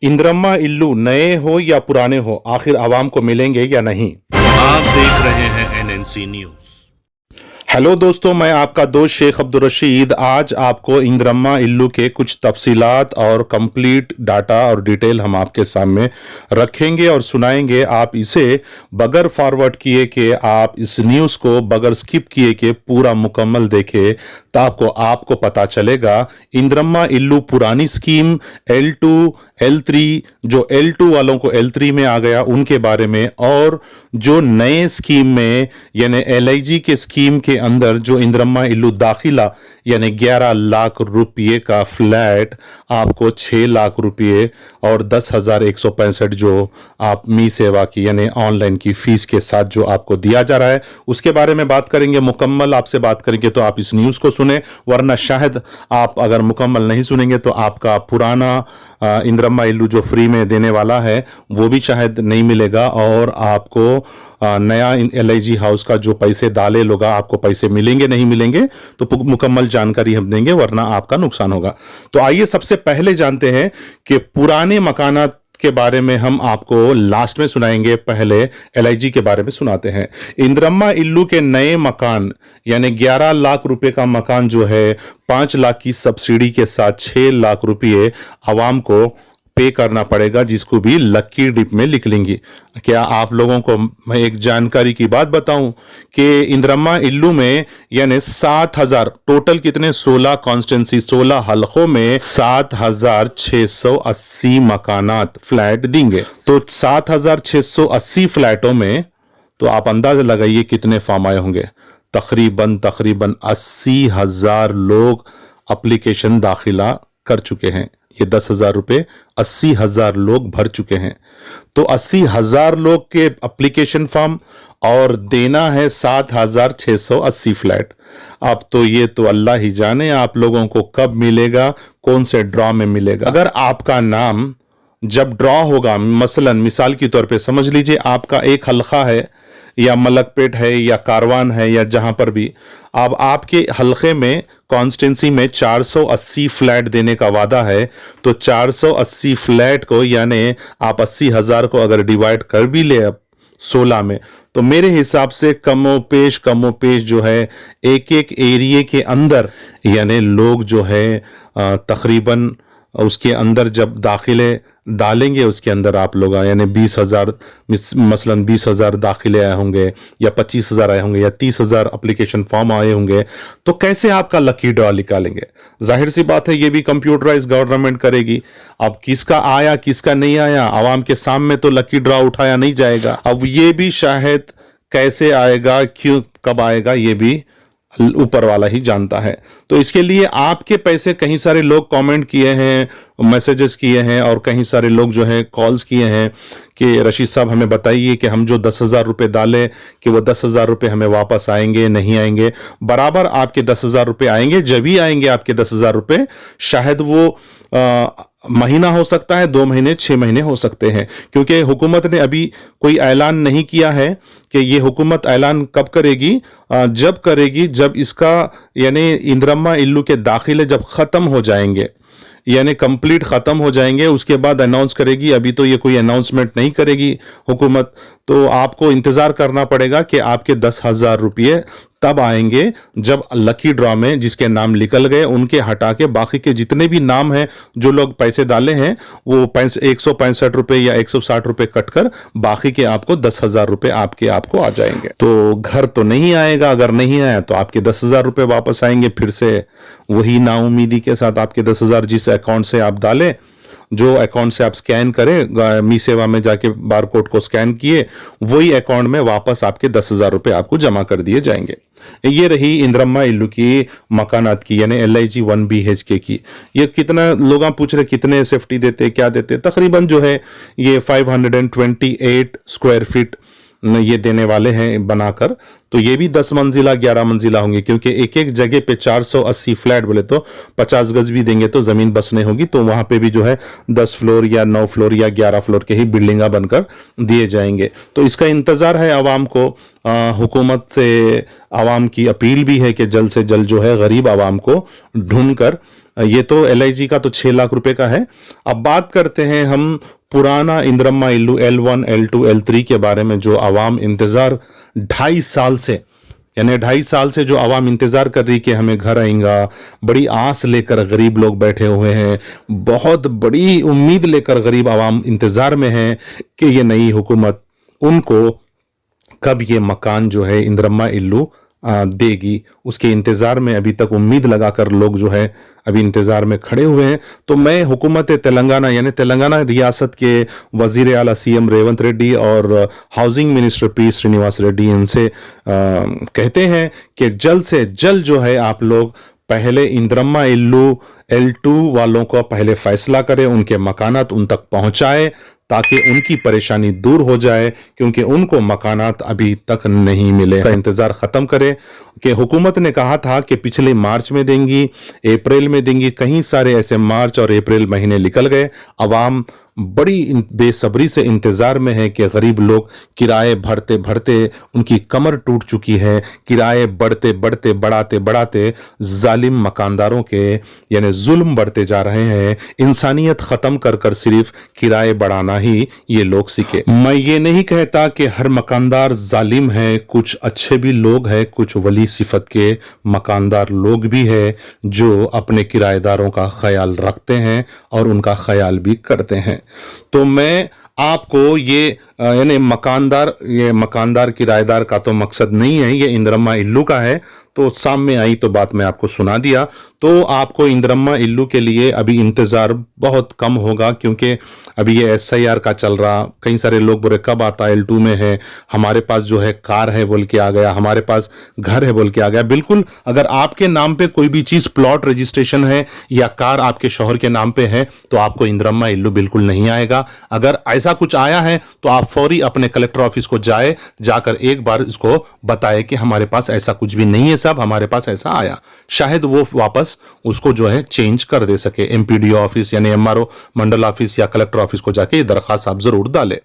इंद्रम्मा इल्लू नए हो या पुराने हो, आखिर आवाम को मिलेंगे या नहीं। आप देख रहे हैं एनएनसी न्यूज। हेलो दोस्तों, मैं आपका दोस्त शेख अब्दुल रशीद आज आपको इंद्रम्मा इल्लू के कुछ तफसीलात और कंप्लीट डाटा और डिटेल हम आपके सामने रखेंगे और सुनाएंगे। आप इसे बगैर फॉरवर्ड किए कि आप इस न्यूज़ को बगैर स्किप किए कि पूरा मुकम्मल देखे, तो आपको पता चलेगा इंद्रम्मा इल्लू पुरानी स्कीम L2 L3, जो L2 वालों को L3 में आ गया उनके बारे में, और जो नए स्कीम में यानी LIG के स्कीम के अंदर जो इंद्रम्मा इल्लू दाखिला यानी 11 लाख रुपये का फ्लैट आपको 6 लाख रुपये और 10,165 जो आप मी सेवा की यानी ऑनलाइन की फीस के साथ जो आपको दिया जा रहा है, उसके बारे में बात करेंगे। मुकम्मल आपसे बात करेंगे तो आप इस न्यूज़ को सुने, वरना शायद आप अगर मुकम्मल नहीं सुनेंगे तो आपका पुराना इंद्रम्मा इल्लू जो फ्री में देने वाला है वो भी शायद नहीं मिलेगा, और आपको नया LIG हाउस का जो पैसे डाले लोग आपको पैसे मिलेंगे नहीं मिलेंगे तो मुकम्मल जानकारी हम देंगे, वरना आपका नुकसान होगा। तो आइए सबसे पहले जानते हैं कि पुराने मकानात के बारे में हम आपको लास्ट में सुनाएंगे, पहले LIG के बारे में सुनाते हैं। इंद्रम्मा इल्लू के नए मकान यानी 11 लाख रुपए का मकान जो है 5 लाख की सब्सिडी के साथ 6 लाख रुपये आवाम को पे करना पड़ेगा, जिसको भी लकी डिप में लिख लेंगी। क्या आप लोगों को मैं एक जानकारी की बात बताऊं कि इंद्रम्मा इल्लू में यानी 7,000 टोटल कितने 16 कॉन्स्टिट्यूंसी 16 हलकों में 7,680 मकानात फ्लैट देंगे। तो 7,680 फ्लैटों में तो आप अंदाजा लगाइए कितने फॉर्म आए होंगे। तकरीबन 80,000 लोग एप्लीकेशन दाखिला कर चुके हैं। ये 10,000 रुपये 80,000 लोग भर चुके हैं। तो 80,000 लोग के एप्लीकेशन फॉर्म और देना है 7,680 फ्लैट। अब तो ये तो अल्लाह ही जाने आप लोगों को कब मिलेगा, कौन से ड्रॉ में मिलेगा। अगर आपका नाम जब ड्रॉ होगा, मसलन मिसाल के तौर पे समझ लीजिए आपका एक हल्का है या मलकपेट है या कारवान है या जहां पर भी, अब आपके हल्के में कॉन्स्टिट्यूंसी में 480 फ्लैट देने का वादा है, तो 480 फ्लैट को यानी आप 80,000 को अगर डिवाइड कर भी ले अब 16 में, तो मेरे हिसाब से कमो पेश जो है एक एक एरिया के अंदर यानी लोग जो है तकरीबन उसके अंदर जब दाखिले डालेंगे उसके अंदर आप लोग यानी 20,000 मसलन 20,000 दाखिले आए होंगे या 25,000 आए होंगे या 30,000 एप्लीकेशन फॉर्म आए होंगे, तो कैसे आपका लकी ड्रॉ निकालेंगे। जाहिर सी बात है ये भी कंप्यूटराइज गवर्नमेंट करेगी। अब किसका आया किसका नहीं आया आवाम के सामने तो लकी ड्रॉ उठाया नहीं जाएगा। अब ये भी शायद कैसे आएगा क्यों कब आएगा ये भी ऊपर वाला ही जानता है। तो इसके लिए आपके पैसे कहीं सारे लोग कमेंट किए हैं, मैसेजेस किए हैं और कहीं सारे लोग जो है कॉल्स किए हैं कि रशीद साहब हमें बताइए कि हम जो 10,000 रुपये डाले कि वो 10,000 रुपये हमें वापस आएंगे नहीं आएंगे। बराबर आपके 10,000 रुपये आएंगे। जब ही आएंगे आपके 10,000 रुपये, शायद वो महीना हो सकता है, 2 महीने 6 महीने हो सकते हैं, क्योंकि हुकूमत ने अभी कोई ऐलान नहीं किया है कि ये हुकूमत ऐलान कब करेगी। जब करेगी जब इसका यानी इंद्रम्मा इल्लू के दाखिले जब ख़त्म हो जाएंगे यानी कंप्लीट ख़त्म हो जाएंगे, उसके बाद अनाउंस करेगी। अभी तो ये कोई अनाउंसमेंट नहीं करेगी हुकूमत, तो आपको इंतज़ार करना पड़ेगा कि आपके 10,000 रुपये तब आएंगे जब लकी ड्रॉ में जिसके नाम निकल गए उनके हटा के बाकी के जितने भी नाम हैं जो लोग पैसे डाले हैं वो 165 रुपये या 160 रुपये कट कर बाकी के आपको 10,000 रुपये आपको आ जाएंगे। तो घर तो नहीं आएगा, अगर नहीं आया तो आपके 10,000 रुपये वापस आएंगे फिर से वही नाउमीदी के साथ। आपके 10,000 जिस अकाउंट से आप डालें, जो अकाउंट से आप स्कैन करें मी सेवा में जाके बारकोड को स्कैन किए, वही अकाउंट में वापस आपके 10,000 रुपये आपको जमा कर दिए जाएंगे। ये रही इंद्रम्मा इल्लू की मकानात की यानी LIG 1 BHK की। ये कितना लोग पूछ रहे कितने सेफ्टी देते क्या देते, तकरीबन जो है ये 528 स्क्वायर फीट ये देने वाले हैं बनाकर। तो ये भी 10 मंजिला 11 मंजिला होंगे, क्योंकि एक एक जगह पे 480 फ्लैट बोले तो 50 गज भी देंगे तो ज़मीन बसने होगी, तो वहाँ पे भी जो है 10 फ्लोर या 9 फ्लोर या 11 फ्लोर के ही बिल्डिंगा बनकर दिए जाएंगे। तो इसका इंतज़ार है आवाम को। हुकूमत से आवाम की अपील भी है कि जल्द से जल्द जो है गरीब आवाम को ढूंढ कर ये तो LIG का तो 6 लाख रुपए का है। अब बात करते हैं हम पुराना इंद्रम्मा इल्लू L1, L2, L3 के बारे में, जो आवाम इंतजार 2.5 साल से, यानी 2.5 साल से जो आवाम इंतजार कर रही कि हमें घर आएगा, बड़ी आस लेकर गरीब लोग बैठे हुए हैं, बहुत बड़ी उम्मीद लेकर गरीब आवाम इंतजार में है कि ये नई हुकूमत उनको कब ये मकान जो है इंद्रम्मा इल्लू देगी। उसके इंतज़ार में अभी तक उम्मीद लगाकर लोग जो है अभी इंतज़ार में खड़े हुए हैं। तो मैं हुकूमत तेलंगाना यानी तेलंगाना रियासत के वज़ीर आला CM रेवंत रेड्डी और housing minister P Srinivas Reddy, इनसे कहते हैं कि जल्द से जल्द जो है आप लोग पहले इंद्रम्मा इल्लू L2 वालों का पहले फैसला करें, उनके मकानात उन तक पहुंचाए ताकि उनकी परेशानी दूर हो जाए, क्योंकि उनको मकानात अभी तक नहीं मिले। इंतज़ार ख़त्म करें कि हुकूमत ने कहा था कि पिछले मार्च में देंगी, अप्रैल में देंगी, कहीं सारे ऐसे मार्च और अप्रैल महीने निकल गए। आवाम बड़ी बेसब्री से इंतज़ार में है कि गरीब लोग किराए भरते भरते उनकी कमर टूट चुकी है। किराए बढ़ते बढ़ते बढ़ाते बढ़ाते जालिम मकानदारों के यानी जुल्म बढ़ते जा रहे हैं। इंसानियत ख़त्म कर कर सिर्फ किराए बढ़ाना ही ये लोग सीखे। मैं ये नहीं कहता कि हर मकानदार जालिम है, कुछ अच्छे भी लोग हैं, कुछ वली सिफत के मकानदार लोग भी हैं जो अपने किराएदारों का ख्याल रखते हैं और उनका ख्याल भी करते हैं। तो मैं आपको ये यानी मकानदार किराएदार का तो मकसद नहीं है, ये इंद्रम्मा इल्लू का है। तो सामने आई तो बात मैं आपको सुना दिया। तो आपको इंद्रम्मा इल्लू के लिए अभी इंतज़ार बहुत कम होगा, क्योंकि अभी ये SIR का चल रहा। कई सारे लोग बोले कब आता, L2 में है, हमारे पास जो है कार है बोल के आ गया, हमारे पास घर है बोल के आ गया। बिल्कुल, अगर आपके नाम पे कोई भी चीज़ प्लॉट रजिस्ट्रेशन है या कार आपके शौहर के नाम पे है तो आपको इंद्रम्मा इल्लू बिल्कुल नहीं आएगा। अगर ऐसा कुछ आया है तो आप फौरी अपने कलेक्टर ऑफिस को जाकर एक बार इसको बताएं कि हमारे पास ऐसा कुछ भी नहीं है साहब, हमारे पास ऐसा आया। शायद वो वापस उसको जो है चेंज कर दे सके। MPDO ऑफिस यानी MRO मंडल ऑफिस या कलेक्टर ऑफिस को जाके ये दरखास्त आप जरूर डालें।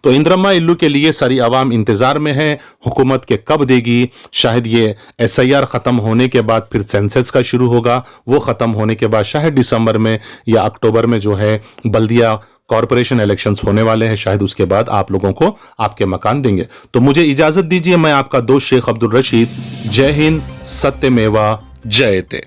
तो इंद्रम्मा इल्लू के लिए सारी आवाम इंतजार में है हुकूमत के कब देगी। शायद ये SIR खत्म होने के बाद फिर सेंसस का शुरू होगा, वो खत्म होने के बाद शायद दिसंबर में या अक्टूबर में जो है बल्दिया कॉरपोरेशन इलेक्शंस होने वाले हैं, शायद उसके बाद आप लोगों को आपके मकान देंगे। तो मुझे इजाजत दीजिए, मैं आपका दोस्त शेख अब्दुल रशीद। जय हिंद, सत्यमेवा जयते।